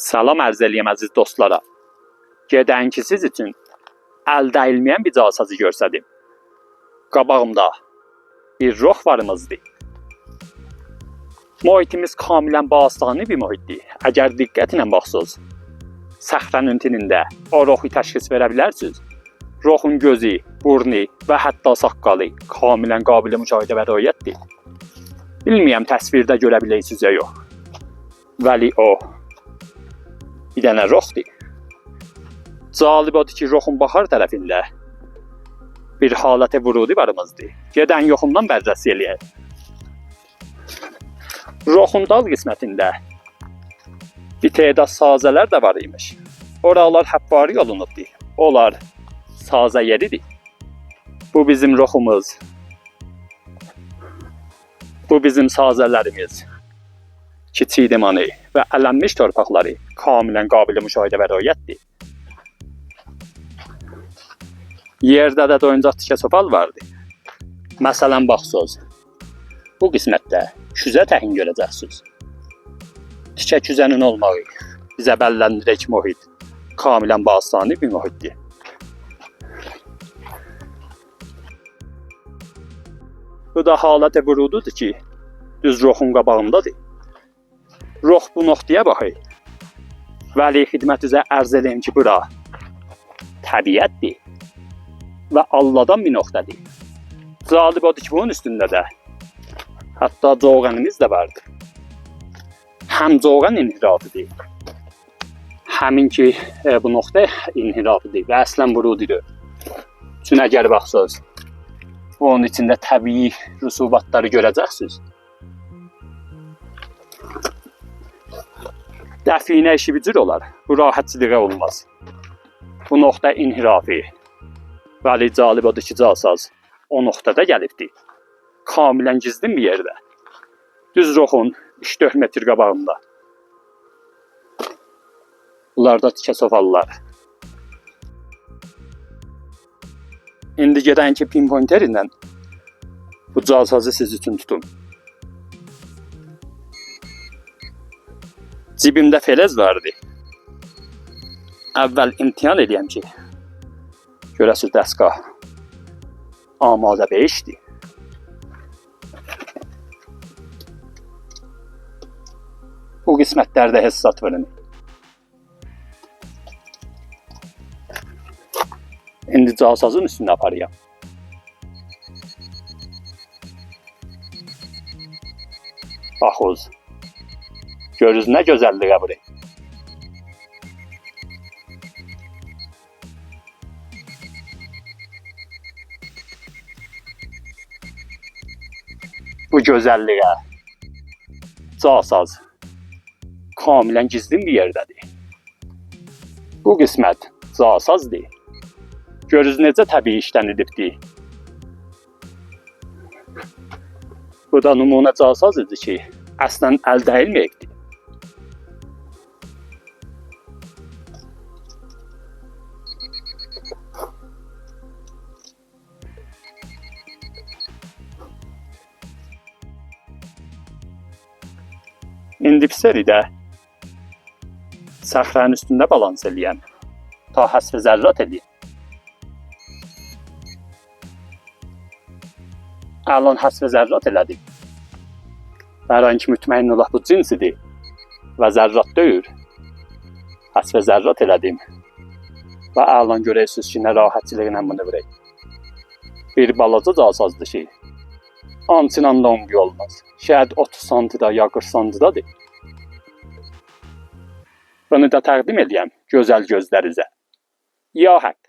Salam ərz eləyəm əziz dostlara. Gedən ki siz üçün əldə edilməyən bir casazı görsədim. Qabağımda bir rohvarımızdır. Mühitimiz kamilən bağıstani bir mühitdir. Əgər diqqətlə baxsınız, səhrənin tinində o rohu təşxis verə bilərsiniz. Rohun gözü, burnu və hətta saqqalı kamilən qabil müşahidə və rəayətdir. Bilməyəm təsvirdə görə biləcəksiniz ya yox. Vəli o bir dənə rohdur. Cəlib odur ki, rohun baxar tərəfində bir halət-i vurudi varımızdır. Gedən yoxundan bərrəsi eləyək. Rohun dal qismətində bir tədat sazələr də var imiş. Oralar həbvari olunubdur. Onlar sazə yeridir. Bu bizim rohumuz. Bu bizim sazələrimiz. Kiçik dimanı və ələnmiş torpaqları kamilən qabil müşahidə və rəayətdir. Yerdə də doyuncaq tikə sopal vardı. Məsələn baxsınız, bu qismətdə küzə təhin görəcəksiniz. Tikə küzənin olmağı bizə bəlləndirək mühit kamilən bağıstani bir mühitdir. Bu da halət-i vurududur ki, düz rohun qabağındadır. Roh bu noxtaya baxır. Vəli xidmət üzə ərz edeyim ki, bura təbiətdir və Allahdan bir nöqtədir. Cəlib odur ki, bunun üstündə də hətta coğanımız da vardır. Həm coğan inhirafıdır, həmin ki bu nöqtə inhirafıdır və əslən vurududur. Çünki əgər baxsınız, onun içində təbii rüsubatları görəcəksiniz. Dəfinə işi bir cür olar, bu rahatçılığa olmaz. Bu nöqtə inhirafi. Vəli cəlib odur ki, casaz o nöqtədə gəlibdir. Kamilən gizlin bir yerdə. Düz rohun 3-4 metr qabağında. Bunlar da tikə sofallar. İndi gedən ki pinpointer ilə bu casazı siz üçün tutum. Cibimdə felez vardı. Əvvəl imtihan edəyəm ki, görəsiz dəstgah amadə beşdir. Bu qismətlərdə hesat verin. İndi casazın üstünə aparıyam. Baxız. Görürüz nə gözəlliyə buri. Bu gözəlliyə casaz kamilən gizlin bir yerdədir. Bu qismət casazdır. Görürüz necə təbii işlən edibdir. Bu da nümunə casaz idi ki, əslən əldə edilməyibdir. İndi pisəridə səxranın üstündə balans eləyəm, ta həsv zərrat edeyim. Ələn həsv zərrat elədim. Bəran ki mütməyin olah bu cinsidir və zərrat deyil. Həsv zərrat elədim və ələn görərsiniz ki, nə rahatçılığına bunu verək. Bir balaca casazdır ki, ançınan da 10 olmaz. Şəhid 30 santıda ya 40 santıdadır. Bunu da təqdim edəyəm gözəl gözlərinizə. Ya haqq.